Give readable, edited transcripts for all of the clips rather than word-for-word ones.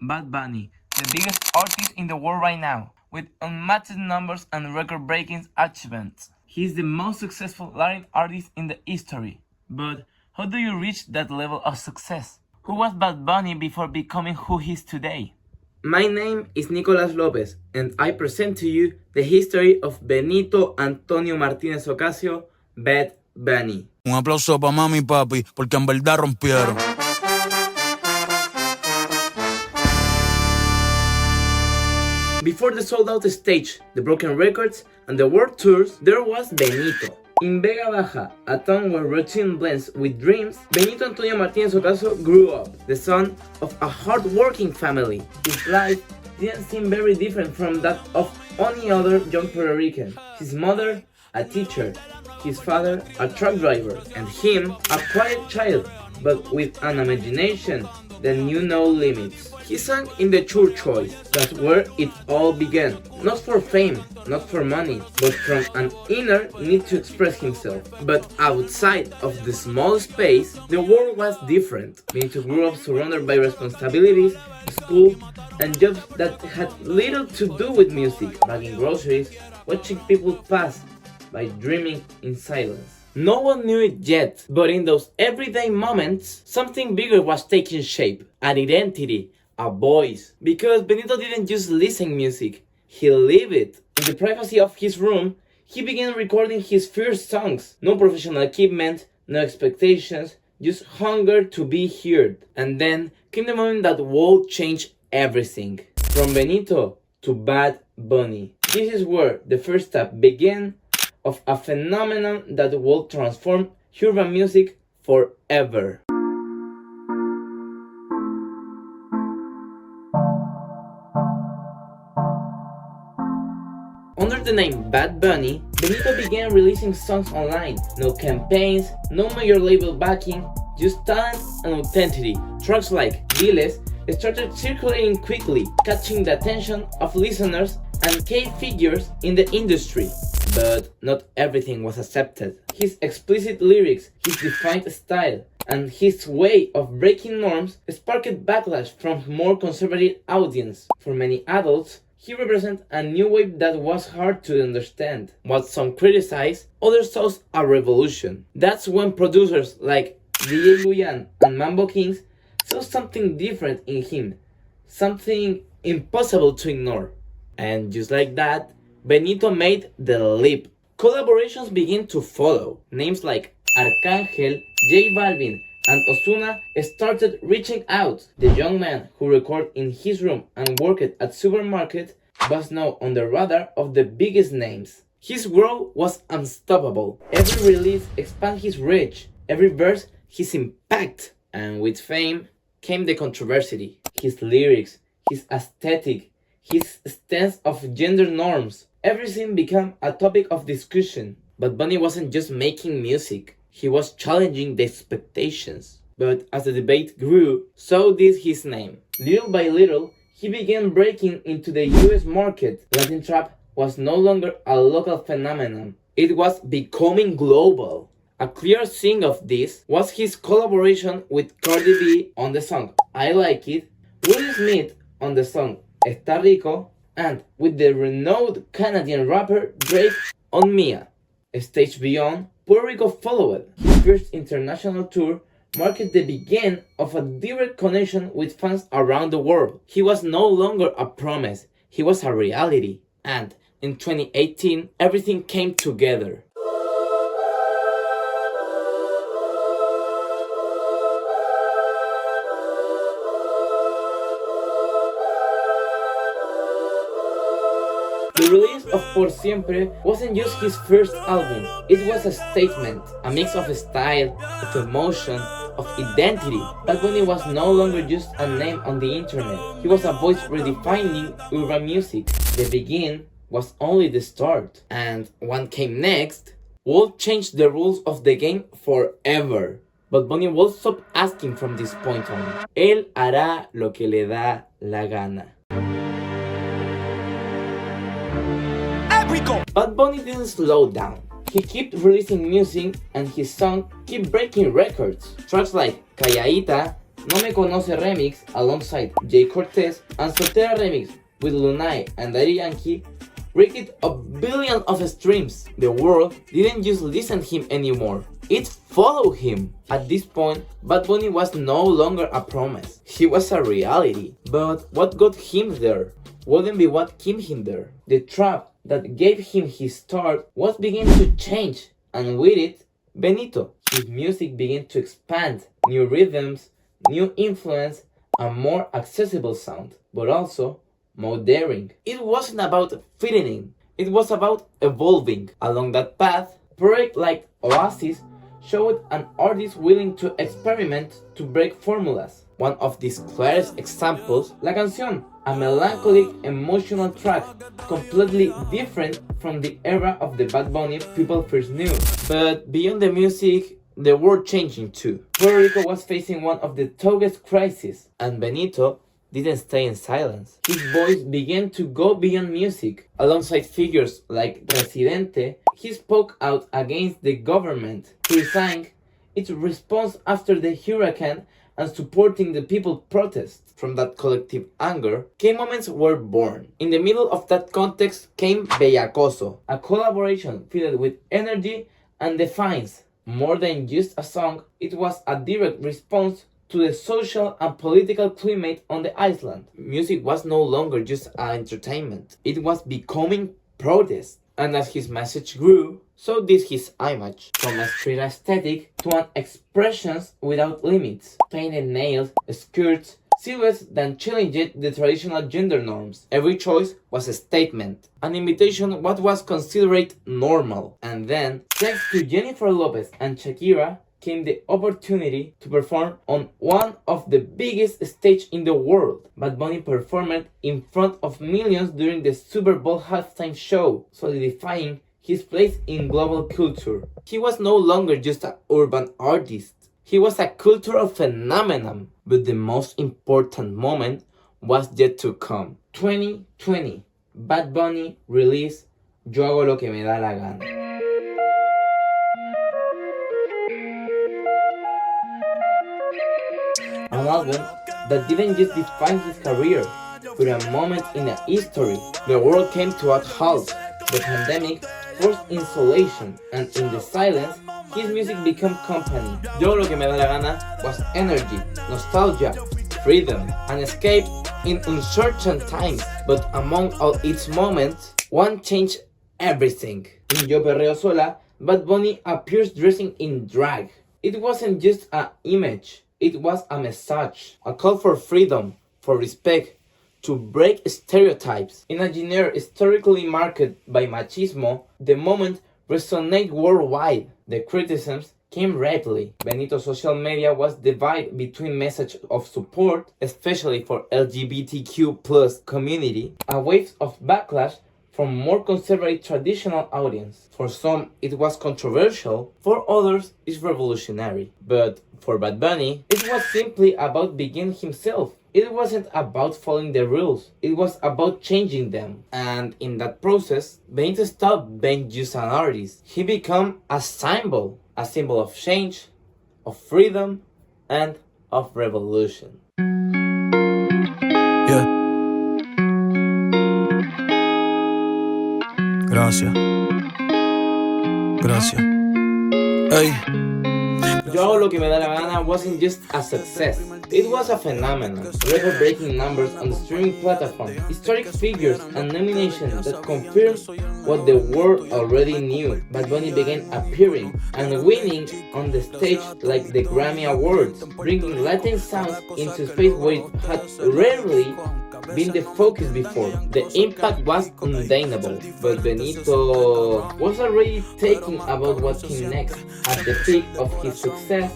Bad Bunny, the biggest artist in the world right now, with unmatched numbers and record-breaking achievements. He is the most successful Latin artist in the history. But how do you reach that level of success? Who was Bad Bunny before becoming who he is today? My name is Nicolas Lopez, and I present to you the history of Benito Antonio Martínez Ocasio, Bad Bunny. Un aplauso para mami y papi, porque en verdad rompieron. Before the sold-out stage, the broken records, and the world tours, there was Benito. In Vega Baja, a town where routine blends with dreams, Benito Antonio Martínez Ocasio grew up, the son of a hard-working family. His life didn't seem very different from that of any other young Puerto Rican. His mother, a teacher, his father, a truck driver, and him, a quiet child, but with an imagination that knew no limits. He sang in the church choirs. That's where it all began. Not for fame, not for money, but from an inner need to express himself. But outside of the small space, the world was different. Benito grew up surrounded by responsibilities, school, and jobs that had little to do with music, bagging groceries, watching people pass, by dreaming in silence. No one knew it yet, but in those everyday moments, something bigger was taking shape. An identity, a voice. Because Benito didn't just listen music, he lived it. In the privacy of his room, he began recording his first songs. No professional equipment, no expectations, just hunger to be heard. And then came the moment that would change everything. From Benito to Bad Bunny. This is where the first step began of a phenomenon that will transform urban music forever. Under the name Bad Bunny, Benito began releasing songs online. No campaigns, no major label backing, just talent and authenticity. Tracks like Diles started circulating quickly, catching the attention of listeners and key figures in the industry. But not everything was accepted. His explicit lyrics, his defined style, and his way of breaking norms sparked backlash from a more conservative audience. For many adults, he represents a new wave that was hard to understand. What some criticized, others saw a revolution. That's when producers like DJ Luyan and Mambo Kings saw something different in him, something impossible to ignore. And just like that, Benito made the leap. Collaborations began to follow. Names like Arcángel, J Balvin, and Ozuna started reaching out. The young man who recorded in his room and worked at supermarket was now on the radar of the biggest names. His growth was unstoppable. Every release expanded his reach, every verse his impact, and with fame came the controversy. His lyrics, his aesthetic, his stance of gender norms, everything became a topic of discussion. But Bunny wasn't just making music, he was challenging the expectations. But as the debate grew, so did his name. Little by little, he began breaking into the US market. Latin trap was no longer a local phenomenon, it was becoming global. A clear sign of this was his collaboration with Cardi B on the song I Like It, Will Smith on the song Está Rico, and with the renowned Canadian rapper Drake on Mia. A stage beyond, Puerto Rico followed. His first international tour marked the beginning of a direct connection with fans around the world. He was no longer a promise, he was a reality. And in 2018, everything came together. The release of Por Siempre wasn't just his first album, it was a statement, a mix of style, of emotion, of identity. Bad Bunny was no longer just a name on the internet, he was a voice redefining urban music. The begin was only the start, and what came next would change the rules of the game forever. But Bunny will stop asking from this point on. Él hará lo que le da la gana. Bad Bunny didn't slow down. He kept releasing music and his song kept breaking records. Tracks like Calladita No Me Conoce remix alongside Jay Cortez and Soltera remix with Lunay and Daddy Yankee reached a billion of streams. The world didn't just listen to him anymore, it followed him. At this point, Bad Bunny was no longer a promise, he was a reality. But what got him there wouldn't be what kept him there. The trap that gave him his start was beginning to change, and with it, Benito. His music began to expand, new rhythms, new influence, a more accessible sound, but also more daring. It wasn't about fitting in, it was about evolving. Along that path, projects like Oasis showed an artist willing to experiment to break formulas. One of these clearest examples, La Canción, a melancholic, emotional track, completely different from the era of the Bad Bunny people first knew. But beyond the music, the world changing too. Puerto Rico was facing one of the toughest crises, and Benito didn't stay in silence. His voice began to go beyond music. Alongside figures like Residente, he spoke out against the government. He sang its response after the hurricane and supporting the people's protests. From that collective anger, K-Moments were born. In the middle of that context came Bellacoso, a collaboration filled with energy and defiance. More than just a song, it was a direct response to the social and political climate on the island. Music was no longer just entertainment, it was becoming protest. And as his message grew, so did his image, from a street aesthetic to an expressions without limits. Painted nails, skirts, silhouettes that challenged the traditional gender norms. Every choice was a statement, an invitation what was considered normal. And then, thanks to Jennifer Lopez and Shakira, came the opportunity to perform on one of the biggest stages in the world. Bad Bunny performed in front of millions during the Super Bowl halftime show, solidifying his place in global culture. He was no longer just an urban artist, he was a cultural phenomenon. But the most important moment was yet to come. 2020, Bad Bunny released Yo Hago Lo Que Me Da La Gana. An album that didn't just define his career, but a moment in history. The world came to a halt. The pandemic forced isolation, and in the silence, his music became company. Yo Lo Que Me Da La Gana was energy, nostalgia, freedom, an escape in uncertain times. But among all its moments, one changed everything. In Yo Perreo Sola, Bad Bunny appears dressing in drag. It wasn't just an image. It was a message, a call for freedom, for respect, to break stereotypes. In a genre historically marked by machismo, the moment resonated worldwide. The criticisms came rapidly. Benito's social media was divided between messages of support, especially for LGBTQ+ community, a wave of backlash from more conservative traditional audience. For some, it was controversial, for others, it's revolutionary. But for Bad Bunny, it was simply about being himself. It wasn't about following the rules, it was about changing them. And in that process, Benito stopped being just an artist. He became a symbol of change, of freedom, and of revolution. Yeah. Gracias. Gracias. Hey. Yo Hago Lo Que Me Da La Gana wasn't just a success, it was a phenomenon. Record-breaking numbers on the streaming platform, historic figures and nominations that confirmed what the world already knew. Bad Bunny began appearing and winning on the stage like the Grammy Awards, bringing Latin sounds into space where it had rarely been the focus before. The impact was undeniable, but Benito was already thinking about what came next. At the peak of his success,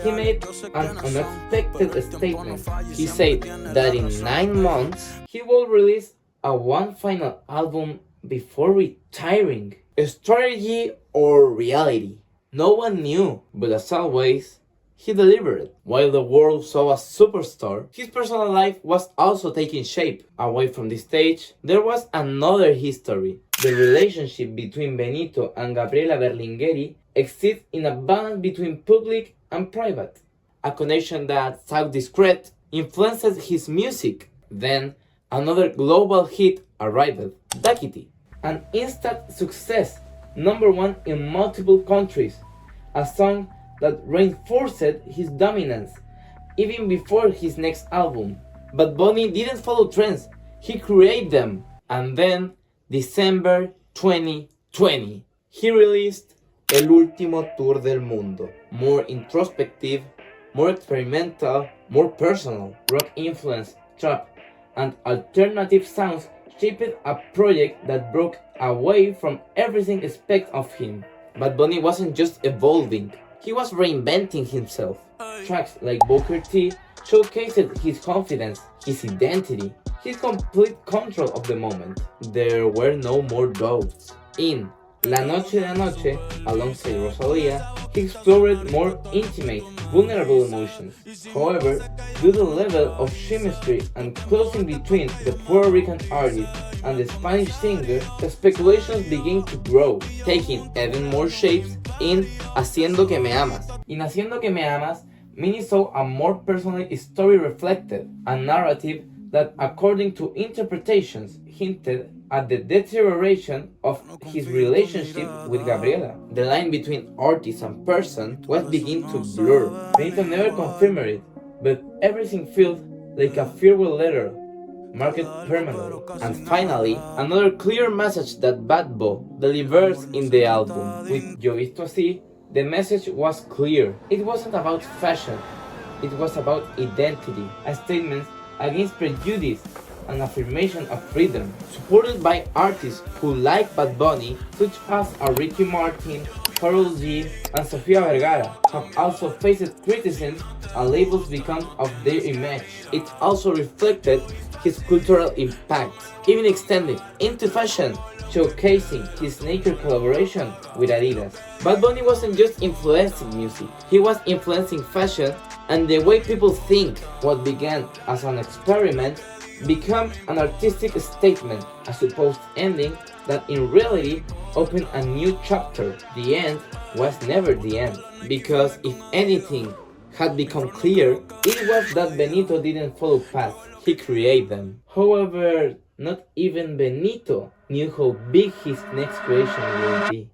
he made an unexpected statement. He said that in 9 months, he will release one final album before retiring. A strategy or reality? No one knew, but as always, he delivered. While the world saw a superstar, his personal life was also taking shape. Away from the stage, there was another history. The relationship between Benito and Gabriela Berlingeri exists in a balance between public and private. a connection that, though discreet, influences his music. Then, another global hit arrived, Duckity, an instant success, number one in multiple countries, a song that reinforced his dominance even before his next album. But Bunny didn't follow trends, he created them. And then, December 2020, he released El Último Tour del Mundo. More introspective, more experimental, more personal. Rock influence, trap, and alternative sounds shaped a project that broke away from everything expected of him. But Bunny wasn't just evolving, he was reinventing himself. Tracks like Booker T showcased his confidence, his identity, his complete control of the moment. There were no more doubts. In La Noche de la Noche, alongside Rosalía, he explored more intimate, vulnerable emotions. However, due to the level of chemistry and closing between the Puerto Rican artist and the Spanish singer, the speculations began to grow, taking even more shapes in Haciendo que me amas. In Haciendo que me amas, many saw a more personal story reflected, a narrative that, according to interpretations, hinted at the deterioration of his relationship with Gabriela. The line between artist and person was beginning to blur. Benito never confirmed it, but everything felt like a farewell letter, marked permanently. And finally, another clear message that Bad Bo delivers in the album. With Yo Visto Así, the message was clear. It wasn't about fashion, it was about identity, a statement against prejudice, an affirmation of freedom. Supported by artists who like Bad Bunny, such as Ricky Martin, Karol G, and Sofia Vergara, have also faced criticism and labels because of their image. It also reflected his cultural impact, even extending into fashion, showcasing his nature collaboration with Adidas. Bad Bunny wasn't just influencing music, he was influencing fashion and the way people think. What began as an experiment became an artistic statement, a supposed ending that in reality opened a new chapter. The end was never the end, because if anything had become clear, it was that Benito didn't follow paths, he created them. However, not even Benito knew how big his next creation would be.